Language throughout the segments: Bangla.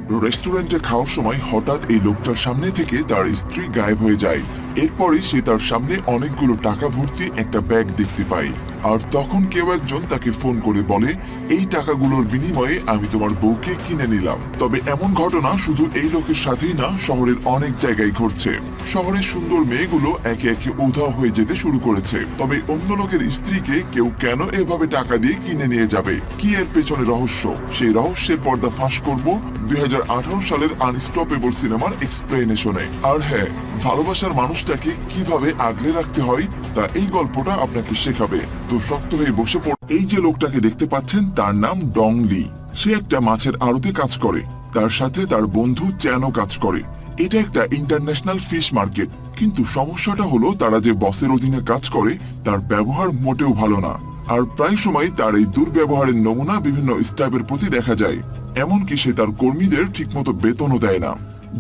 রেস্টুরেন্টে খাওয়ার সময় হঠাৎ এই লোকটার সামনে থেকে তার স্ত্রী গায়েব হয়ে যায়। এরপরে সে তার সামনে অনেকগুলো টাকা ভর্তি একটা ব্যাগ দেখতে পায়। আর তখন কেউ একজন তাকে ফোন করে বলে, এই টাকাগুলোর বিনিময়ে আমি তোমার বউকে কিনে নিলাম। তবে এমন ঘটনা শুধু এই লোকের সাথেই না, শহরের অনেক জায়গায় ঘটছে। শহরের সুন্দর মেয়েগুলো একে একে উধাও হয়ে যেতে শুরু করেছে। তবে অন্য লোকের স্ত্রীকে কেউ কেন এভাবে টাকা দিয়ে কিনে নিয়ে যাবে, কি এর পেছনে রহস্য, সেই রহস্যের পর্দা ফাঁস করব 2018 সালের আনস্টপেবল সিনেমার এক্সপ্লেনেশনে। আর হ্যাঁ, ভালোবাসার মানুষটাকে কিভাবে আগলে রাখতে হয় তা এই গল্পটা আপনাকে শেখাবে। তো শক্ত হয়ে বসে পড়। এই যে লোকটাকে দেখতে পাচ্ছেন তার নাম ডং লি। সে একটা মাছের আড়তে কাজ করে, তার সাথে তার বন্ধু চ্যানও কাজ করে। এটা একটা ইন্টারন্যাশনাল ফিশ মার্কেট। কিন্তু সমস্যাটা হলো তারা যে বসের অধীনে কাজ করে তার ব্যবহার মোটেও ভালো না। আর প্রায় সময় তার এই দুর্ব্যবহারের নমুনা বিভিন্ন স্টাফের প্রতি দেখা যায়। এমনকি সে তার কর্মীদের ঠিকমতো বেতনও দেয় না।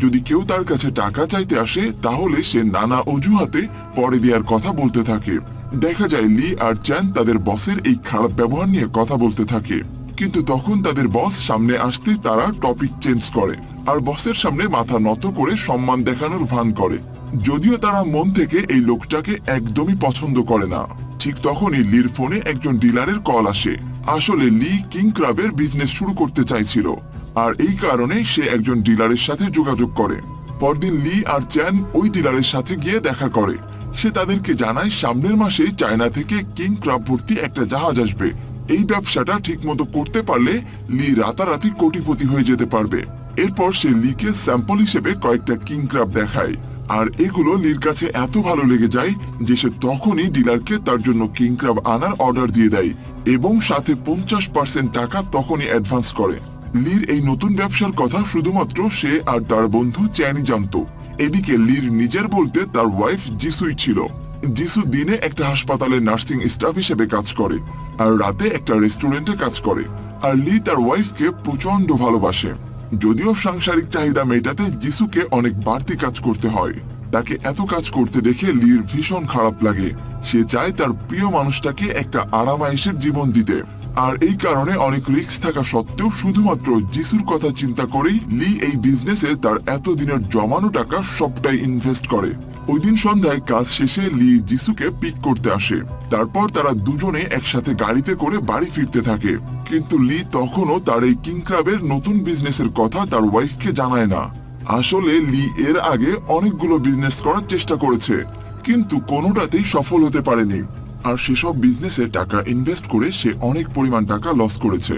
যদি কেউ তার কাছে টাকা চাইতে আসে তাহলে সে নানা অজুহাতে পরে দেওয়ার কথা বলতে থাকে। দেখা যায় লি আর চ্যান তাদের বসের এই খারাপ ব্যবহার নিয়ে কথা বলতে থাকে। কিন্তু তখন তাদের বস সামনে আসতে তারা টপিক চেঞ্জ করে আর বসের সামনে মাথা নত করে সম্মান দেখানোর ভান করে, যদিও তারা মন থেকে এই লোকটাকে একদমই পছন্দ করে না। ঠিক তখনই লির ফোনে একজন ডিলারের কল আসে। আসলে লি কিং ক্রাবের বিজনেস শুরু করতে চাইছিল, আর এই কারণে সে একজন ডিলারের সাথে যোগাযোগ করে। পরদিন লি আর চ্যান ওই ডিলারের সাথে গিয়ে দেখা করে। সে তাদেরকে জানায় সামনের মাসে চায়না থেকে কিং ক্রাব ভর্তি একটা জাহাজ আসবে। এই ব্যবসাটা ঠিকমতো করতে পারলে লি রাতারাতি কোটিপতি হয়ে যেতে পারবে। এরপর সে লিকে স্যাম্পল হিসেবে কয়েকটা কিং ক্রাব দেখায়, আর এগুলো লির কাছে এত ভালো লেগে যায় যে সে তখনই ডিলারকে তার জন্য কিং ক্রাব আনার অর্ডার দিয়ে দেয় এবং সাথে 50% টাকা তখনই অ্যাডভান্স করে। লির এই নতুন ব্যবসার কথা শুধুমাত্র সে আর তার বন্ধু চ্যানি জানতো। এদিকে লির নিজের বলতে তার ওয়াইফ জিসুই ছিল। জিসু দিনে একটা হাসপাতালে নার্সিং স্টাফ হিসেবে কাজ করে আর রাতে একটা রেস্টুরেন্টে কাজ করে। আর লি তার ওয়াইফকে প্রচন্ড ভালোবাসে। যদিও সাংসারিক চাহিদা মেটাতে জিসুকে অনেক বাড়তি কাজ করতে হয়। তাকে এত কাজ করতে দেখে লির ভীষণ খারাপ লাগে। সে চায় তার প্রিয় মানুষটাকে একটা আরামায়েশের জীবন দিতে। আর এই কারণে অনেক রিস্ক থাকা সত্ত্বেও শুধুমাত্র জিসুর কথা চিন্তা করেই লি এই বিজনেসে তার এতদিনের জমানো টাকা সবটাই ইনভেস্ট করে। ওই দিন সন্ধ্যায় কাজ শেষে লি জিসুকে পিক করতে আসে। তারপর তারা দুজনে একসাথে গাড়িতে করে বাড়ি ফিরতে থাকে। কিন্তু লি তখনও তার এই কিং ক্রাবের নতুন বিজনেসের কথা তার ওয়াইফকে জানায় না। আসলে লি এর আগে অনেকগুলো বিজনেস করার চেষ্টা করেছে, কিন্তু কোনোটাতেই সফল হতে পারেনি। আর সেসব বিজনেসে টাকা ইনভেস্ট করে সে অনেক পরিমাণ টাকা লস করেছে,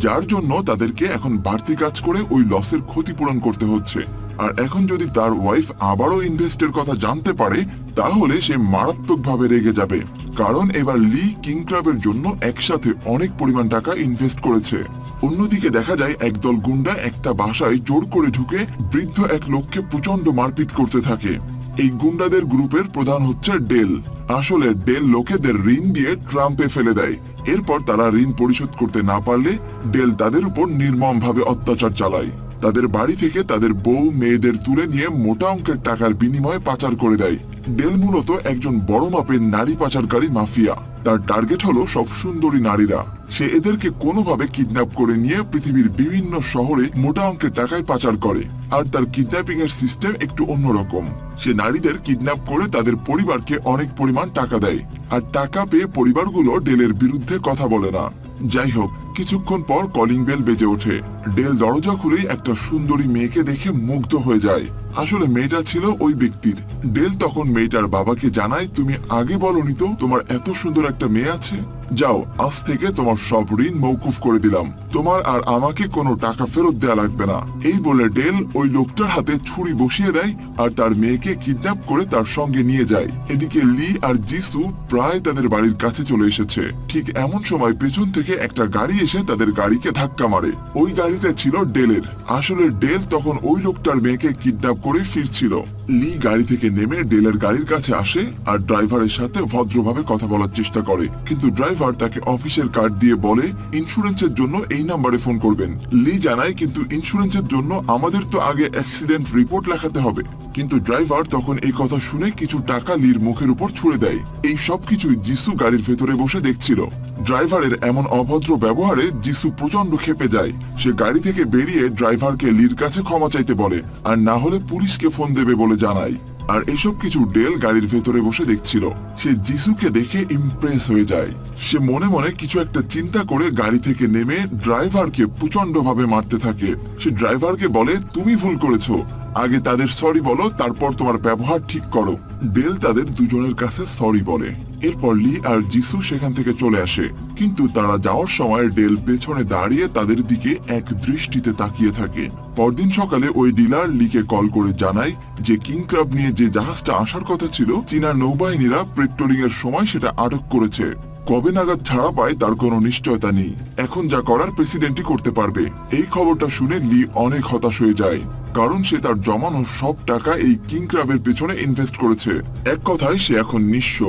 যার জন্য তাদেরকে এখন বাড়তি কাজ করে ওই লসের ক্ষতিপূরণ করতে হচ্ছে। আর এখন যদি তার ওয়াইফ আবারও ইনভেস্টের কথা জানতে পারে তাহলে সে মারাত্মকভাবে রেগে যাবে, কারণ এবার লি কিং ক্লাবের জন্য একসাথে অনেক পরিমাণ টাকা ইনভেস্ট করেছে। অন্যদিকে দেখা যায় একদল গুন্ডা একটা বাসায় জোর করে ঢুকে বৃদ্ধ এক লোককে প্রচন্ড মারপিট করতে থাকে। এই গুন্ডাদের গ্রুপের প্রধান হচ্ছে ডেল। আসলে ডেল লোকেদের ঋণ দিয়ে ট্রাম্পে ফেলে দেয়। এরপর তারা ঋণ পরিশোধ করতে না পারলে ডেল তাদের উপর নির্মমভাবে অত্যাচার চালায়। তাদের বাড়ি থেকে তাদের বউ মেয়েদের তুলে নিয়ে মোটা অঙ্কের টাকার বিনিময়ে পাচার করে দেয়। ডেল মূলত একজন বড় মাপের নারী পাচারকারী মাফিয়া। তার টার্গেট হলো সব সুন্দরী নারীরা। সে এদেরকে কোনোভাবে কিডন্যাপ করে নিয়ে পৃথিবীর বিভিন্ন শহরে মোটা অঙ্কের টাকায় পাচার করে। আর তার কিডন্যাপিং এর সিস্টেম একটু অন্যরকম। সে নারীদের কিডন্যাপ করে তাদের পরিবারকে অনেক পরিমাণ টাকা দেয়, আর টাকা পেয়ে পরিবারগুলো ডেলের বিরুদ্ধে কথা বলে না। যাই হোক, কিছুক্ষণ পর কলিং বেল বেজে ওঠে। ডেল দরজা খুলেই একটা সুন্দরী মেয়েকে দেখে মুগ্ধ হয়ে যায়। আসলে মেয়েটা ছিল ওই ব্যক্তির। ডেল তখন মেয়েটার বাবাকে জানায়, তুমি আগে বলনি তো তোমার এত সুন্দর একটা মেয়ে আছে। যাও, আজ থেকে তোমার সব ঋণ মওকুফ করে দিলাম। তোমার আর আমাকে কোনো টাকা ফেরত দেয়া লাগবে না। এই বলে ডেল ওই লোকটার হাতে ছুরি বসিয়ে দেয় আর তার মেয়েকে কিডন্যাপ করে তার সঙ্গে নিয়ে যায়। এদিকে লি আর জিসু প্রায় তাদের বাড়ির কাছে চলে এসেছে। ঠিক এমন সময় পেছন থেকে একটা গাড়ি এসে তাদের গাড়িকে ধাক্কা মারে। ওই গাড়িটা ছিল ডেলের। আসলে ডেল তখন ওই লোকটার মেয়েকে কিডন্যাপ করে ফিরছিল। লি গাড়ি থেকে নেমে ডেলের গাড়ির কাছে আসে আর ড্রাইভারের সাথে ভদ্রভাবে কথা বলার চেষ্টা করে, কিন্তু ড্রাইভার তাকে অফিসের কার্ড দিয়ে বলে ইন্স্যুরেন্সের জন্য এই নাম্বারে ফোন করবেন। লি জানায়, কিন্তু ইন্স্যুরেন্সের জন্য আমাদের তো আগে অ্যাক্সিডেন্ট রিপোর্ট লেখাতে হবে। কিন্তু ড্রাইভার তখন এই কথা শুনে কিছু টাকা লির মুখের উপর ছুড়ে দেয়। এই সবকিছুই জিসু গাড়ির ভেতরে বসে দেখছিল। ড্রাইভারের এমন অভদ্র ব্যবহারে যিসু প্রচন্ড ক্ষেপে যায়। সে গাড়ি থেকে বেরিয়ে ড্রাইভারকে লির কাছে ক্ষমা চাইতে বলে, আর না হলে পুলিশকে ফোন দেবে বলে জানায়। আর এসব কিছু ডেল গাড়ির ভেতরে বসে দেখছিল। সে যিশুকে দেখে ইমপ্রেস হয়ে যায়। সে মনে মনে কিছু একটা চিন্তা করে গাড়ি থেকে নেমে ড্রাইভারকে প্রচন্ডভাবে মারতে থাকে। সে ড্রাইভারকে বলে, তুমি ভুল করেছো, আগে তাদের সরি বলো, তারপর তোমার ব্যবহার ঠিক করো। ডেল তাদের দুজনের কাছে সরি বলে। এরপর লি আর যিসু সেখান থেকে চলে আসে, কিন্তু তারা যাওয়ার সময় ডেল পেছনে দাঁড়িয়ে তাদের দিকে এক দৃষ্টিতে তাকিয়ে থাকে। পরদিন সকালে ওই ডিলার লিকে কল করে জানায় যে কিং ক্রাব নিয়ে যে জাহাজটা আসার কথা ছিল, চীনা নৌবাহিনীরা পেট্রোলিং এর সময় সেটা আটক করেছে। কবে নাগাদ ছাড়া পায় তার কোনো নিশ্চয়তা নেই। এখন যা করার প্রেসিডেন্টই করতে পারবে। এই খবরটা শুনে লি অনেক হতাশ হয়ে যায়, কারণ সে তার জমানো সব টাকা এই কিং ক্রাবের পেছনে ইনভেস্ট করেছে। এক কথায় সে এখন নিঃস্ব।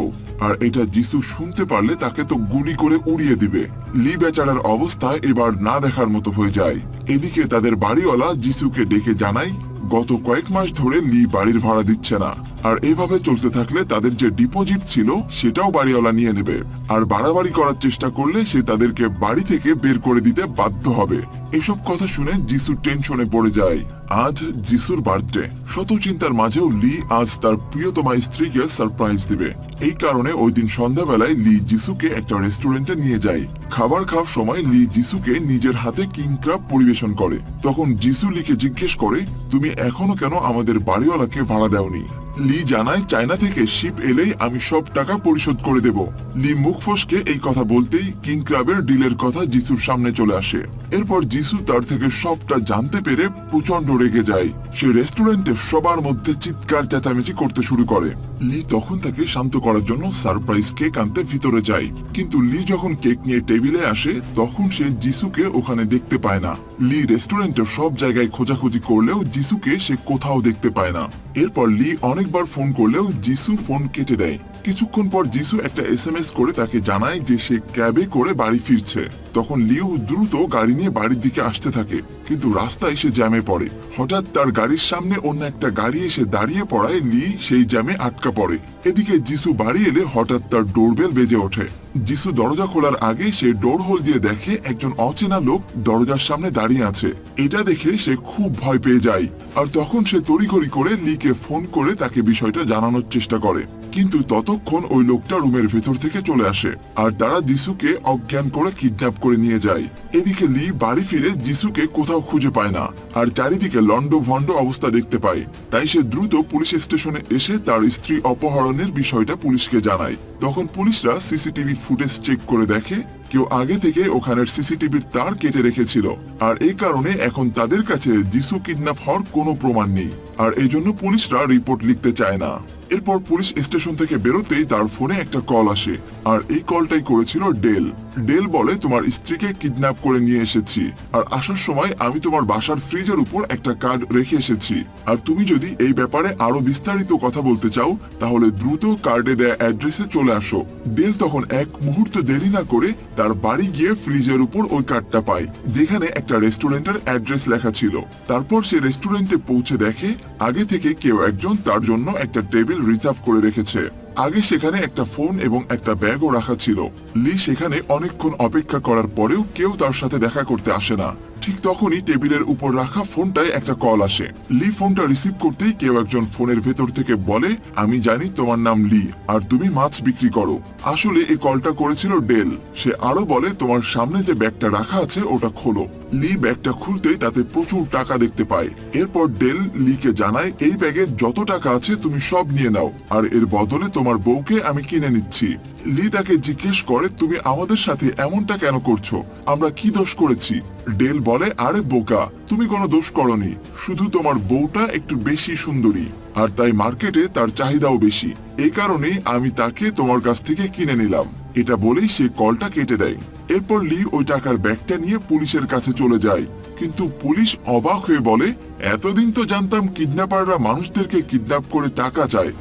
আর এটা যিসু শুনতে পারলে তাকে তো গুলি করে উড়িয়ে দিবে। লি বেচারার অবস্থা এবার না দেখার মতো হয়ে যায়। এদিকে তাদের বাড়িওয়ালা যিসুকে ডেকে জানায় গত কয়েক মাস ধরে লি বাড়ির ভাড়া দিচ্ছে না, আর এভাবে চলতে থাকলে তাদের যে ডিপোজিট ছিল সেটাও বাড়িওয়ালা নিয়ে নেবে, আর বাড়াবাড়ি করার চেষ্টা করলে সে তাদেরকে বাড়ি থেকে বের করে দিতে বাধ্য হবে। এসব কথা শুনে যিসু টেনশনে পড়ে যায়। আজ যিশুর বার্থডে। শত চিন্তার মাঝেও লি আজ তার প্রিয়তমা স্ত্রীকে সারপ্রাইজ দিবে। এই কারণে ওই দিন সন্ধ্যাবেলায় লি যিশুকে একটা রেস্টুরেন্টে নিয়ে যায়। খাবার খাওয়ার সময় লি যিশুকে নিজের হাতে কিং ক্রাব পরিবেশন করে। তখন যিশু লিকে জিজ্ঞেস করে, তুমি এখনো কেন আমাদের বাড়িওয়ালাকে ভাড়া দেওনি? লি জানায়, চায়না থেকে শিপ এলেই আমি সব টাকা পরিশোধ করে দেব। লি মুখ ফসকে এই কথা বলতেই কিং ক্লাবের ডিলের কথা যিশুর সামনে চলে আসে। এরপর যিশু তার থেকে সবটা জানতে পেরে প্রচন্ড রেগে যায়। সে রেস্টুরেন্টে সবার মধ্যে চিৎকার চেঁচামেচি করতে শুরু করে। লি তখন তাকে শান্ত করার জন্য সারপ্রাইজ কেক আনতে ভিতরে যায়, কিন্তু লি যখন কেক নিয়ে টেবিলে আসে তখন সে যিশুকে ওখানে দেখতে পায় না। লি রেস্টুরেন্টের সব জায়গায় খোঁজাখুঁজি করলেও যিশুকে সে কোথাও দেখতে পায় না। এরপর লি অনেকবার ফোন করলেও যিশু ফোন কেটে দেয়। কিছুক্ষণ পর যিশু একটা এসএমএস করে তাকে জানায় যে সে ক্যাবে করে বাড়ি ফিরছে। তখন লিও দ্রুত গাড়ি নিয়ে বাড়ির দিকে আসতে থাকে, কিন্তু রাস্তায় সে জ্যামে পড়ে। হঠাৎ তার গাড়ির সামনে অন্য একটা গাড়ি এসে দাঁড়িয়ে পড়ায় লি সেই জ্যামে আটকা পড়ে। এদিকে যিশু বাড়ি এলে হঠাৎ তার ডোরবেল বেজে ওঠে। যিশু দরজা খোলার আগে সে ডোর হোল দিয়ে দেখে একজন অচেনা লোক দরজার সামনে দাঁড়িয়ে আছে। এটা দেখে সে খুব ভয় পেয়ে যায়, আর তখন সে তড়িঘড়ি করে লিকে ফোন করে তাকে বিষয়টা জানানোর চেষ্টা করে। কিন্তু ততক্ষণ ওই লোকটা রুমের ভেতর থেকে চলে আসে, আর তারা যিশুকে অজ্ঞান করে কিডন্যাপ করে নিয়ে যায়। এদিকে লি বাড়ি ফিরে যিশুকে কোথাও খুঁজে পায় না, আর চারিদিকে লন্ডভন্ড অবস্থা দেখতে পায়। তাই সে দ্রুত পুলিশ স্টেশনে এসে তার স্ত্রী অপহরণের বিষয়টা পুলিশকে জানায়। তখন পুলিশরা সিসিটিভি ফুটেজ চেক করে দেখে কেউ আগে থেকে ওখানের সিসিটিভির তার কেটে রেখেছিল, আর এই কারণে এখন তাদের কাছে যিশু কিডন্যাপ হওয়ার কোনো প্রমাণ নেই, আর এই জন্য পুলিশরা রিপোর্ট লিখতে চায় না। এরপর পুলিশ স্টেশন থেকে বেরোতেই তার ফোনে একটা কল আসে, আর এই কলটাই করেছিল ডেল। ডেল বলে, তোমার স্ত্রীকে কিডন্যাপ করে নিয়ে এসেছি, আর আসার সময় আমি তোমার বাসার ফ্রিজের উপর একটা কার্ড রেখে এসেছি, আর তুমি যদি এই ব্যাপারে আরো বিস্তারিত কথা বলতে চাও তাহলে দ্রুত কার্ডে দেয়া অ্যাড্রেসে চলে আসো। ডেল তখন এক মুহূর্ত দেরি না করে তার বাড়ি গিয়ে ফ্রিজের উপর ওই কার্ডটা পায়, যেখানে একটা রেস্টুরেন্টের অ্যাড্রেস লেখা ছিল। তারপর সে রেস্টুরেন্টে পৌঁছে দেখে আগে থেকে কেউ একজন তার জন্য একটা টেবিল রিজার্ভ করে রেখেছে। আগে সেখানে একটা ফোন এবং একটা ব্যাগও রাখা ছিল। লি সেখানে অনেকক্ষণ অপেক্ষা করার পরেও কেউ তার সাথে দেখা করতে আসে না। ঠিক তখনই টেবিলের উপর রাখা ফোনটায় একটা কল আসে। লি ফোনটা রিসিভ করতেই কেউ একজন ফোনের ভেতর থেকে বলে, আমি জানি তোমার নাম লি, আর তুমি মাছ বিক্রি করো। আসলে এই কলটা করেছিল ডেল। সে আরো বলে, তোমার সামনে যে ব্যাগটা রাখা আছে ওটা খোলো। লি ব্যাগটা খুলতেই তাতে প্রচুর টাকা দেখতে পায়। এরপর ডেল লিকে জানায়, এই ব্যাগে যত টাকা আছে তুমি সব নিয়ে নাও, আর এর বদলে তোমার বউকে আমি কিনে নিচ্ছি। লি তাকে জিজ্ঞেস করে, তুমি আমাদের সাথে এমনটা কেন করছো? আমরা কি দোষ করেছি? ডেল বলে, আরে বোকা, তুমি কোনো দোষ করনি, শুধু তোমার বউটা একটু বেশি সুন্দরী, আর তাই মার্কেটে তার চাহিদাও বেশি। এই কারণেই আমি তাকে তোমার কাছ থেকে কিনে নিলাম। এটা বলেই সে কলটা কেটে দেয়। এরপর লি ওই টাকার ব্যাগটা নিয়ে পুলিশের কাছে চলে যায়, কিন্তু পুলিশ অবাক হয়ে বলে, এতদিন তো জানতাম কিডন্যাপাররা মানুষদেরকে কিডন্যাপ করে টাকা চায়,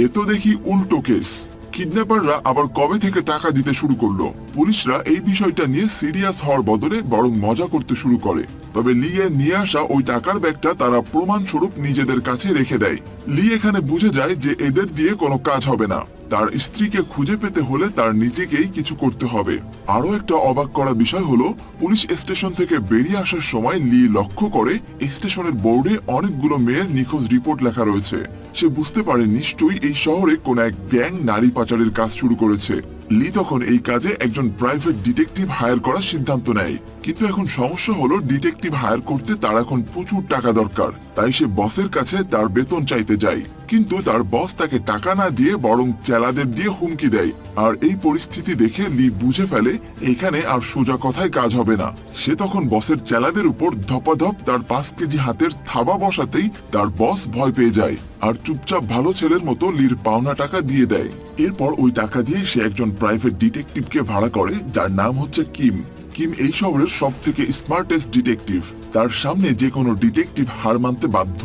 এ তো দেখি উল্টো কেস। কিডন্যাপাররা আবার কবে থেকে টাকা দিতে শুরু করলো? পুলিশরা এই বিষয়টা নিয়ে সিরিয়াস হওয়ার বদলে বরং মজা করতে শুরু করে। তবে লি এর নিয়ে আসা ওই টাকার ব্যাগটা তারা প্রমাণ স্বরূপ নিজেদের কাছে রেখে দেয়। লি এখানে বুঝে যায় যে এদের দিয়ে কোনো কাজ হবে না, তার স্ত্রীকে খুঁজে পেতে হলে তার নিজেকেই কিছু করতে হবে। আরো একটা অবাক করা বিষয় হলো, পুলিশ স্টেশন থেকে বেরিয়ে আসার সময় লি লক্ষ্য করে স্টেশনের বোর্ডে অনেকগুলো মেয়ের নিখোঁজ রিপোর্ট লেখা রয়েছে। সে বুঝতে পারে নিশ্চয়ই এই শহরে কোন এক গ্যাং নারী পাচারের কাজ শুরু করেছে। লি তখন এই কাজে একজন প্রাইভেট ডিটেকটিভ হায়ার করার সিদ্ধান্ত নেয়। কিন্তু এখন সমস্যা হলো, ডিটেকটিভ হায়ার করতে তার এখন প্রচুর টাকা দরকার। তাই সে বসের কাছে তার বেতন চাইতে যায়, কিন্তু তার বস তাকে টাকা না দিয়ে বরং চেলাদের দিয়ে হুমকি দেয়। আর এই পরিস্থিতি দেখে লি বুঝে ফেলে এখানে আর সোজা কথায় কাজ হবে না। সে তখন বসের চেলাদের উপর ধপাধপ তার 5 কেজি হাতের থাবা বসাতেই তার বস ভয় পেয়ে যায় আর চুপচাপ ভালো ছেলের মতো লির পাওনা টাকা দিয়ে দেয়। এরপর ওই টাকা দিয়ে সে একজন প্রাইভেট ডিটেকটিভকে ভাড়া করে, যার নাম হচ্ছে কিম। কিম এই শহরের সব থেকে স্মার্টেস্ট ডিটেকটিভ। তার সামনে যে কোনো ডিটেকটিভ হার মানতে বাধ্য।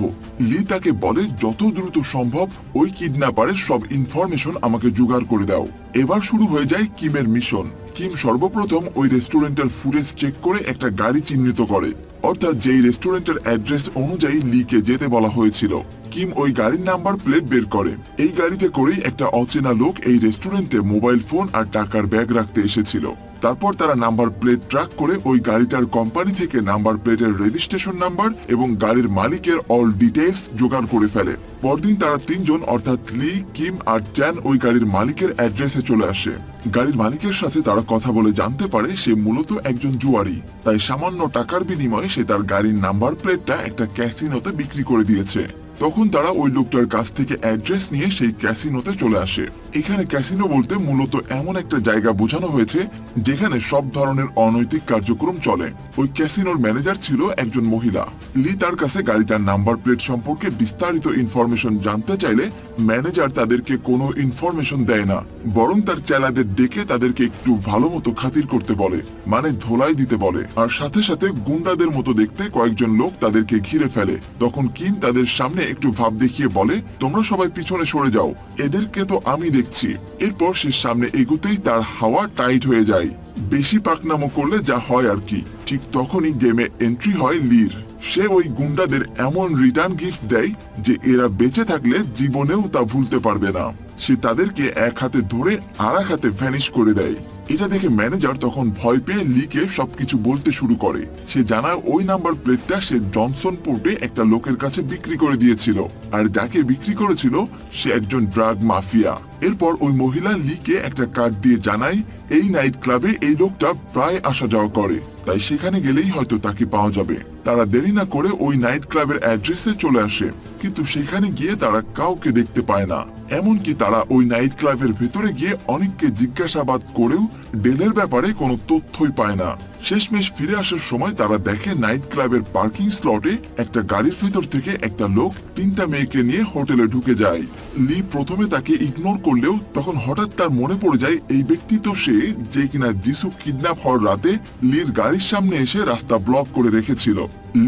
লি তাকে বলে, যত দ্রুত সম্ভব ওই কিডন্যাপারের সব ইনফরমেশন আমাকে জোগাড় করে দাও। এবার শুরু হয়ে যায় কিমের মিশন। কিম সর্বপ্রথম ওই রেস্টুরেন্টের ফুটেজ চেক করে একটা গাড়ি চিহ্নিত করে, অর্থাৎ যেই রেস্টুরেন্টের অ্যাড্রেস অনুযায়ী লিকে যেতে বলা হয়েছিল। কিম ওই গাড়ির নাম্বার প্লেট বের করে। এই গাড়িতে করেই একটা অচেনা লোক এই রেস্টুরেন্টে মোবাইল ফোন আর টাকার ব্যাগ রাখতে এসেছিল। তারপর তারা নাম্বার প্লেট ট্র্যাক করে ওই গাড়িটার কোম্পানি থেকে নাম্বার প্লেটের রেজিস্ট্রেশন নাম্বার এবং গাড়ির মালিকের অল ডিটেইলস জোগাড় করে ফেলে। পরদিন তারা তিনজন অর্থাৎ লি, কিম আর চ্যান ওই গাড়ির মালিকের অ্যাড্রেসে চলে আসে। গাড়ির মালিকের সাথে তারা কথা বলে জানতে পারে সে মূলত একজন জুয়ারি, তাই সামান্য টাকার বিনিময়ে সে তার গাড়ির নাম্বার প্লেটটা একটা ক্যাসিনোতে বিক্রি করে দিয়েছে। তখন তারা ওই লোকটার কাছ থেকে অ্যাড্রেস নিয়ে সেই ক্যাসিনোতে চলে আসে। এখানে ক্যাসিনো বলতে মূলত এমন একটা জায়গা বোঝানো হয়েছে যেখানে সব ধরনের অনৈতিক কার্যক্রম চলে। ওই ক্যাসিনোর ম্যানেজার ছিল একজন মহিলা। লি তার কাছে গাড়িটার নাম্বার প্লেট সম্পর্কে বিস্তারিত ইনফরমেশন জানতে চাইলে ম্যানেজার তাদেরকে কোনো ইনফরমেশন দেয় না, বরং তার চেলাদের ডেকে তাদেরকে একটু ভালো মতো খাতির করতে বলে, মানে ধোলাই দিতে বলে। আর সাথে সাথে গুন্ডাদের মতো দেখতে কয়েকজন লোক তাদেরকে ঘিরে ফেলে। তখন কিম তাদের সামনে একটু ভাব দেখিয়ে বলে, তোমরা সবাই পিছনে সরে যাও, এদেরকে তো আমি দেখছি। এরপর সে সামনে এগোতেই তার হাওয়া টাইট হয়ে যায়। বেশি পাকনামো করলে যা হয় আর কি। ঠিক তখনই গেমে এন্ট্রি হয় লির। সে ওই গুন্ডাদের এমন রিটার্ন গিফট দেয় যে এরা বেঁচে থাকলে জীবনেও তা ভুলতে পারবে না। সে তাদেরকে এক হাতে ধরে আর এক হাতে ভ্যানিশ করে দেয়। এটা দেখে ম্যানেজার তখন ভয় পেয়ে লিকে সবকিছু বলতে শুরু করে। সে জানায় ওই নাম্বার প্লেটটা সে জনসন পোর্টে একটা লোকের কাছে বিক্রি করে দিয়েছিল, আর যাকে বিক্রি করেছিল সে একজন ড্রাগ মাফিয়া। এরপর ওই মহিলা লিকে একটা কার্ড দিয়ে জানায় এই নাইট ক্লাবে এই লোকটা প্রায় আসা যাওয়া করে, তাই সেখানে গেলেই হয়তো তাকে পাওয়া যাবে। তারা দেরি না করে ওই নাইট ক্লাবের অ্যাড্রেসে চলে আসে, কিন্তু সেখানে গিয়ে তারা কাউকে দেখতে পায় না। এমনকি তারা ওই নাইট ক্লাবের ভেতরে গিয়ে অনেককে জিজ্ঞাসাবাদ করেও ডেলের ব্যাপারে কোনো তথ্যই পায় না। শেষমেশ ফিরে আসার সময় তারা দেখে নাইট ক্লাবের পার্কিং স্লটে একটা গাড়ির ভেতর থেকে একটা লোক 3টা মেয়েকে নিয়ে হোটেলে ঢুকে যায়। লি প্রথমে তাকে ইগনোর করলেও তখন হঠাৎ তার মনে পড়ে যায় এই ব্যক্তি তো সে যে কিনা যিশু কিডন্যাপ হওয়ার রাতে লির গাড়ির সামনে এসে রাস্তা ব্লক করে রেখেছিল।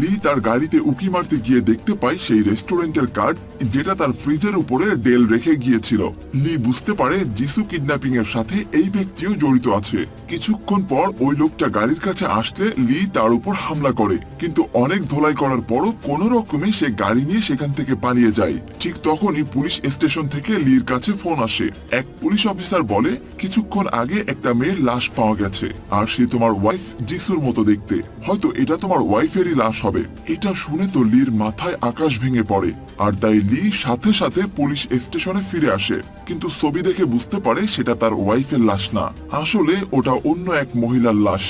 লি তার গাড়িতে উকি মারতে গিয়ে দেখতে পায় সেই রেস্টুরেন্টের কার্ড যেটা তার ফ্রিজের উপরে ডেল রেখে গিয়েছিল। লি বুঝতে পারে যিশু কিডন্যাপিং এর সাথে এই ব্যক্তিও জড়িত আছে। কিছুক্ষণ পর ওই লোকটা গাড়ির কাছে আসলে লি তার উপর হামলা করে, কিন্তু অনেক ধোলাই করার পরও কোনো রকমে সে গাড়ি নিয়ে সেখান থেকে পালিয়ে যায়। ঠিক তখনই পুলিশ স্টেশন থেকে লির কাছে ফোন আসে। এক পুলিশ অফিসার বলে কিছুক্ষণ আগে একটা মেয়ের লাশ পাওয়া গেছে, আর সে তোমার ওয়াইফ যিশুর মতো দেখতে, হয়তো এটা তোমার ওয়াইফেরই লাশ হবে। এটা শুনে তো লির মাথায় আকাশ ভেঙে পড়ে, আর তাই লি সাথে সাথে পুলিশ স্টেশনে ফিরে আসে। কিন্তু ছবি দেখে বুঝতে পারে সেটা তার ওয়াইফের লাশ না, আসলে ওটা অন্য এক মহিলার লাশ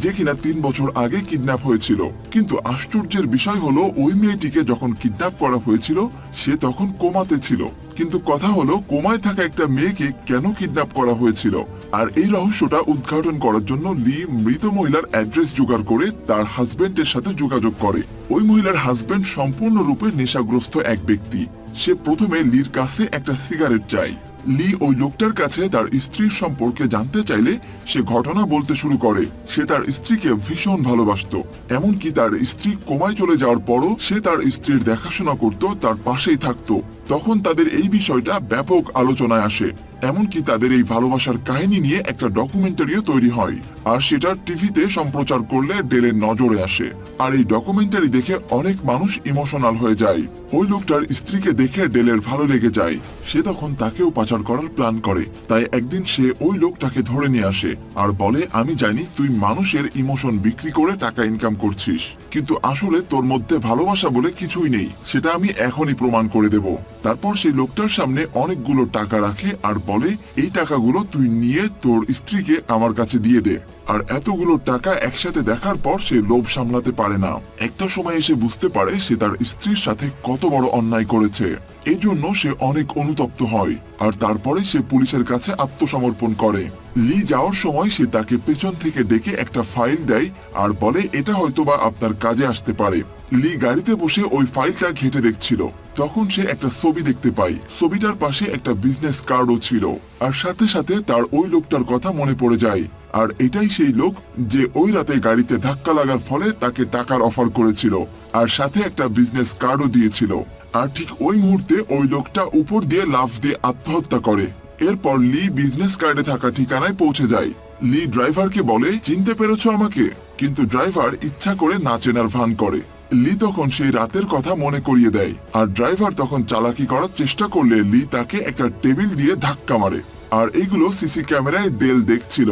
যে কিনা 3 বছর আগে কিডন্যাপ হয়েছিল। কিন্তু আশ্চর্যের বিষয় হলো ওই মেয়েটিকে যখন কিডন্যাপ করা হয়েছিল সে তখন কোমাতে ছিল। কিন্তু কথা হলো কোমায় থাকা একটা মেয়েকে কেন কিডন্যাপ করা হয়েছিল, আর এই রহস্যটা উদ্ঘাটন করার জন্য লি মৃত মহিলার অ্যাড্রেস জোগাড় করে তার হাজবেন্ডের সাথে যোগাযোগ করে। ওই মহিলার হাজবেন্ড সম্পূর্ণরূপে নেশাগ্রস্ত এক ব্যক্তি। সে প্রথমে লির কাছে একটা সিগারেট চায়। লি ওই লোকটার কাছে তার স্ত্রীর সম্পর্কে জানতে চাইলে সে ঘটনা বলতে শুরু করে। সে তার স্ত্রীকে ভীষণ ভালোবাসতো, এমনকি তার স্ত্রী কোমায় চলে যাওয়ার পরও সে তার স্ত্রীর দেখাশোনা করত, তার পাশেই থাকতো। তখন তাদের এই বিষয়টা ব্যাপক আলোচনায় আসে। এমনকি তাদের এই ভালোবাসার কাহিনী নিয়ে একটা ডকুমেন্টারিও তৈরি হয়, আর সেটা টিভিতে সম্প্রচার করলে ডেলের নজরে আসে। আর এই ডকুমেন্টারি দেখে অনেক মানুষ ইমোশনাল হয়ে যায়। ওই লোকটার স্ত্রীকে দেখে ডেলের ভালো লেগে যায়। সে তখন তাকেও পাচার করার প্ল্যান করে। তাই একদিন সে ওই লোকটাকে ধরে নিয়ে আসে আর বলে, আমি জানি তুই মানুষের ইমোশন বিক্রি করে টাকা ইনকাম করছিস, কিন্তু আসলে তোর মধ্যে ভালোবাসা বলে কিছুই নেই, সেটা আমি এখনই প্রমাণ করে দেব। তারপর সেই লোকটার সামনে অনেকগুলো টাকা রাখে আর বলে, এই টাকাগুলো তুই নিয়ে তোর স্ত্রীকে আমার কাছে দিয়ে দে। আর এতগুলো টাকা একসাথে দেখার পর সে লোভ সামলাতে পারে না। একটা সময় এসে বুঝতে পারে সে তার স্ত্রীর সাথে কত বড় অন্যায় করেছে। এই জন্য সে অনেক অনুতপ্ত হয় আর তারপরে সে পুলিশের কাছে আত্মসমর্পণ করে। লি যাওয়ার সময় সে তাকে পেছন থেকে ডেকে একটা ফাইল দেয় আর বলে, এটা হয়তোবা আপনার কাজে আসতে পারে। লি গাড়িতে বসে ওই ফাইলটা ঘেঁটে দেখছিল। তখন সে একটা ছবি দেখতে পায়। ছবিটার পাশে একটা বিজনেস কার্ডও ছিল। আর সাথে সাথে তার ওই লোকটার কথা মনে পড়ে যায়। আর এটাই সেই লোক যে ওই রাতে গাড়িতে ধাক্কা লাগার ফলে তাকে টাকার অফার করেছিল আর সাথে একটা বিজনেস কার্ডও দিয়েছিল। আর ঠিক ওই মুহূর্তে ওই লোকটা উপর দিয়ে লাফ দিয়ে আত্মহত্যা করে। এরপর লি বিজনেস কার্ডে থাকা ঠিকানায় পৌঁছে যায়। লি ড্রাইভারকে বলে, চিনতে পেরেছো আমাকে? কিন্তু ড্রাইভার ইচ্ছা করে না চেনার ভান করে। লি তখন সেই রাতের কথা মনে করিয়ে দেয়। আর ড্রাইভার তখন চালাকি করার চেষ্টা করলে লি তাকে একটা টেবিল দিয়ে ধাক্কা মারে। আর এইগুলো সিসি ক্যামেরায় ডেল দেখছিল।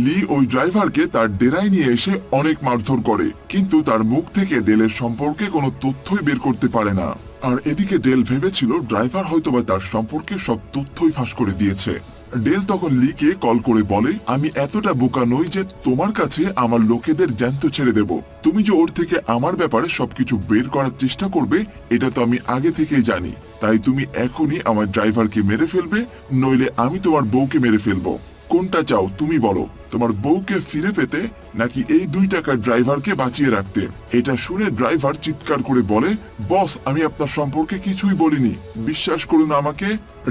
লি ওই ড্রাইভারকে তার ডেরায় নিয়ে এসে অনেক মারধর করে, কিন্তু তার মুখ থেকে ডেলের সম্পর্কে কোনো তথ্যই বের করতে পারে না। আর এদিকে ডেল ভেবেছিল ড্রাইভার হয়তোবা তার সম্পর্কে সব তথ্যই ফাঁস করে দিয়েছে। ডেল তখন লিকে কল করে বলে, আমি এতটা বোকা নই যে তোমার কাছে আমার লোকেদের জ্যান্ত ছেড়ে দেব। তুমি যে ওর থেকে আমার ব্যাপারে সবকিছু বের করার চেষ্টা করবে এটা তো আমি আগে থেকেই জানি। তাই তুমি এখনই আমার ড্রাইভারকে মেরে ফেলবে, নইলে আমি তোমার বউকে মেরে ফেলবো। কোনটা চাও তুমি বলো, তোমার বউকে ফিরে পেতে নাকি এই 2 টাকার ড্রাইভারকে বাঁচিয়ে রাখতে? এটা শুনে ড্রাইভার চিৎকার করে বলে, বস আমি আপনার সম্পর্কে কিছুই বলিনি, বিশ্বাস করুন আমাকে।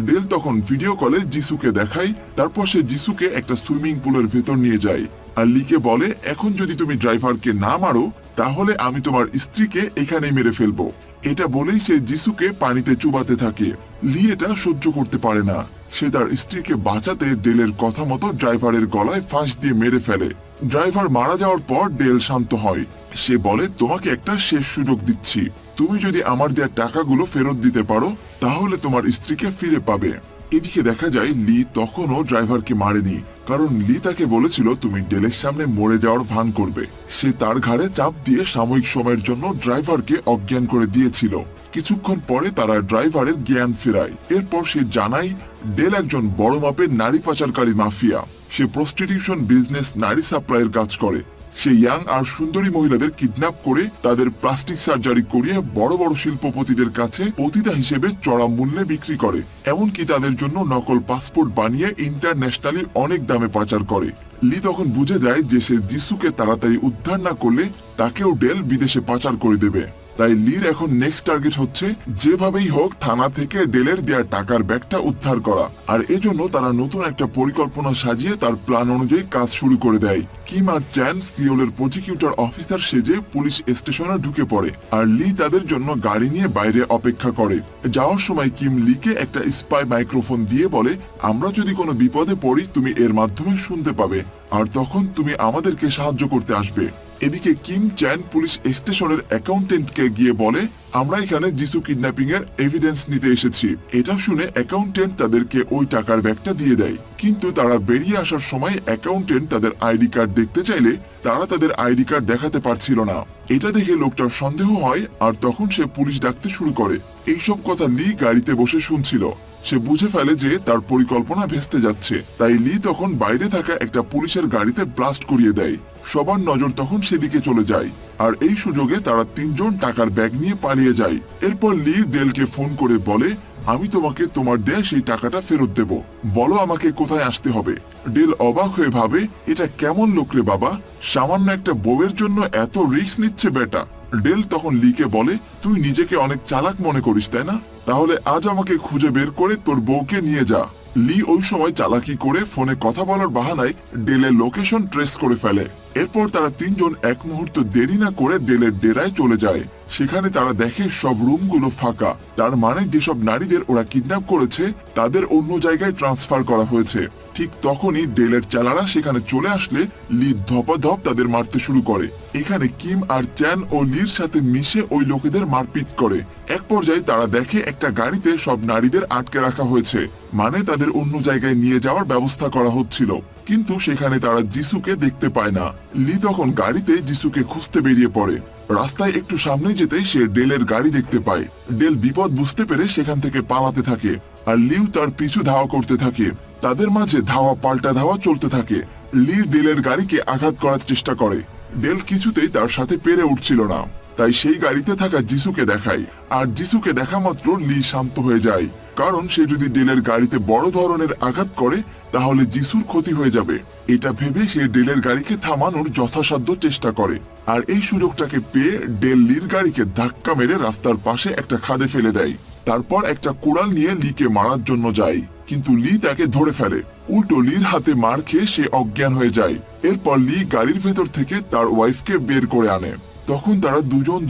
ডেল তখন ভিডিও কলে যিশুকে দেখায়। তারপর সে যিশুকে একটা সুইমিং পুলের ভেতর নিয়ে যায় আর লিকে বলে, এখন যদি তুমি ড্রাইভারকে না মারো তাহলে আমি তোমার স্ত্রীকে এখানেই মেরে ফেলবো। এটা বলেই সে যিশুকে পানিতে চুবাতে থাকে। লি এটা সহ্য করতে পারে না। সে তার স্ত্রীকে বাঁচাতে ডেলের কথা মতো ড্রাইভারের গলায় ফাঁস দিয়ে মেরে ফেলে। ড্রাইভার মারা যাওয়ার পর ডেল শান্ত হয়। সে বলে, তোমাকে একটা শেষ সুযোগ দিচ্ছি, তুমি যদি আমার দেওয়া টাকাগুলো ফেরত দিতে পারো তাহলে তোমার স্ত্রীকে ফিরে পাবে। এদিকে দেখা যায় লি তখনও ড্রাইভারকে মারেনি, কারণ লি তাকে বলেছিল তুমি ডেলের সামনে মরে যাওয়ার ভান করবে। সে তার ঘাড়ে চাপ দিয়ে সাময়িক সময়ের জন্য ড্রাইভারকে অজ্ঞান করে দিয়েছিল। কিছুক্ষণ পরে তারা ড্রাইভারের জ্ঞান ফেরায়। এরপর সে জানায় ডেল একজন বড় মাপের নারী পাচারকারী মাফিয়া। সে প্রস্টিটিউশন বিজনেস, নারী সাপ্লাইয়ের কাজ করে। সে ইয়াং আর সুন্দরী মহিলাদের কিডন্যাপ করে তাদের প্লাস্টিক সার্জারি করিয়ে বড় বড় শিল্পপতিদের কাছে পতিতা হিসেবে চড়া মূল্যে বিক্রি করে। এমনকি তাদের জন্য নকল পাসপোর্ট বানিয়ে ইন্টারন্যাশনালি অনেক দামে পাচার করে। লি তখন বুঝে যায় যে সে যিশুকে তাড়াতাড়ি উদ্ধার না করলে তাকেও ডেল বিদেশে পাচার করে দেবে। তাই লির এখন নেক্সট টার্গেট হচ্ছে যেভাবেই হোক থানা থেকে ডেলের দেয়া টাকার ব্যাগটা উদ্ধার করা। আর এজন্য তারা নতুন একটা পরিকল্পনা সাজিয়ে তার প্ল্যান অনুযায়ী কাজ শুরু করে দেয়। কিম আর চ্যান সিওলের প্রসিকিউটর অফিসার সেজে পুলিশ স্টেশনে ঢুকে পড়ে আর লি তাদের জন্য গাড়ি নিয়ে বাইরে অপেক্ষা করে। যাওয়ার সময় কিম লিকে একটা স্পাই মাইক্রোফোন দিয়ে বলে, আমরা যদি কোনো বিপদে পড়ি তুমি এর মাধ্যমে শুনতে পাবে আর তখন তুমি আমাদেরকে সাহায্য করতে আসবে। এদিকে কিম চ্যান পুলিশ স্টেশনের অ্যাকাউন্টেন্টকে গিয়ে বলে, আমরা এখানে যিশু কিডন্যাপিং এর এভিডেন্স নিতে এসেছি। এটা শুনে অ্যাকাউন্টেন্ট তাদেরকে ওই টাকার ব্যাগটা দিয়ে দেয়। কিন্তু তারা বেরিয়ে আসার সময় অ্যাকাউন্টেন্ট তাদের আইডি কার্ড দেখতে চাইলে তারা তাদের আইডি কার্ড দেখাতে পারছিল না। এটা দেখে লোকটার সন্দেহ হয় আর তখন সে পুলিশ ডাকতে শুরু করে। এইসব কথা লি গাড়িতে বসে শুনছিল। সে বুঝে ফেলে যে তার পরিকল্পনা ভেস্তে যাচ্ছে। তাই লি তখন বাইরে থাকা একটা পুলিশের গাড়িতে ব্লাস্ট করিয়ে দেয়। সবার নজর তখন সেদিকে চলে যায় আর এই সুযোগে তারা 3 জন টাকার ব্যাগ নিয়ে পালিয়ে যায়। এরপর লি ডেলকে ফোন করে বলে, আমি তোমাকে তোমার দেয়া সেই টাকাটা ফেরত দেব, বলো আমাকে কোথায় আসতে হবে। ডেল অবাক হয়ে ভাবে, এটা কেমন লোক রে বাবা, সামান্য একটা বউয়ের জন্য এত রিস্ক নিচ্ছে বেটা। ডেল তখন লিকে বলে, তুই নিজেকে অনেক চালাক মনে করিস তাই না? তাহলে আজ আমাকে খুঁজে বের করে তোর বউকে নিয়ে যা। লি ওই সময় চালাকি করে ফোনে কথা বলার বাহানায় ডেলের লোকেশন ট্রেস করে ফেলে। এরপর তারা 3 জন এক মুহূর্ত দেরি না করে ডেলের ডেরায় চলে যায়। সেখানে তারা দেখে সব রুমগুলো ফাঁকা। তার মানে যেসব নারীদের ওরা কিডন্যাপ করেছে তাদের অন্য জায়গায় ট্রান্সফার করা হয়েছে। ঠিক তখনই ডেলের চালারা সেখানে চলে আসলে লি ধপাধপ তাদের মারতে শুরু করে। এখানে কিম আর চ্যান ও লির সাথে মিশে ওই লোকেদের মারপিট করে। এক পর্যায়ে তারা দেখে একটা গাড়িতে সব নারীদের আটকে রাখা হয়েছে, মানে তাদের অন্য জায়গায় নিয়ে যাওয়ার ব্যবস্থা করা হচ্ছিল। কিন্তু সেখানে তারা যিশুকে দেখতে পায় না। লি তখন গাড়িতে যিশুকে খুঁজতে বেরিয়ে পড়ে। রাস্তায় একটু সামনে যেতেই সে ডেলের গাড়ি দেখতে পায়। ডেল বিপদ বুঝতে পেরে সেখান থেকে পালাতে থাকে, আর লিও তার পিছু ধাওয়া করতে থাকে। তাদের মাঝে ধাওয়া পাল্টা ধাওয়া চলতে থাকে। লি ডেলের গাড়িকে আঘাত করার চেষ্টা করে। ডেল কিছুতেই তার সাথে পেরে উঠছিল না, তাই সেই গাড়িতে থাকা যিশুকে দেখায়। আর যিশুকে দেখা মাত্র লি শান্ত হয়ে যায়, কারণ সে যদি ডেলের গাড়িতে বড় ধরনের আঘাত করে তাহলে যিশুর ক্ষতি হয়ে যাবে। এটা ভেবে সে ডেলের গাড়িকে থামানোর যথাসাধ্য চেষ্টা করে। আর এই সুযোগটাকে পেয়ে ডেল লির গাড়িকে ধাক্কা মেরে রাস্তার পাশে একটা খাদে ফেলে দেয়। তারপর একটা কোড়াল নিয়ে লিকে মারার জন্য যায়, কিন্তু লি তাকে ধরে ফেলে। উল্টো লির হাতে মার খেয়ে সে অজ্ঞান হয়ে যায়। এরপর লি গাড়ির ভেতর থেকে তার ওয়াইফকে বের করে আনে। তখন তারা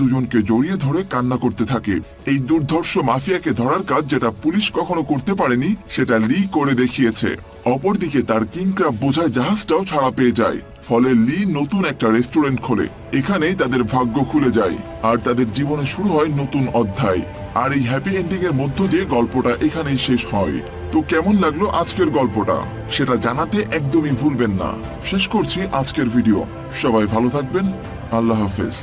দুজনকে জড়িয়ে ধরে কান্না করতে থাকে। এই দুর্ধর্ষ মাফিয়াকে ধরার কাজ যেটা পুলিশ কখনো করতে পারেনি সেটা লি করে দেখিয়েছে। অপরদিকে তার কিং ক্রাব বোঝায় জাহাজটাও ছাড়া পেয়ে যায়। ফলে লি নতুন একটা রেস্টুরেন্ট খোলে। এখানেই তাদের ভাগ্য খুলে যায়, আর তাদের জীবনে শুরু হয় নতুন অধ্যায়। আর এই হ্যাপি এন্ডিং এর মধ্য দিয়ে গল্পটা এখানেই শেষ হয়। তো কেমন লাগলো আজকের গল্পটা সেটা জানাতে একদমই ভুলবেন না। শেষ করছি আজকের ভিডিও। সবাই ভালো থাকবেন। আল্লাহ হাফেজ।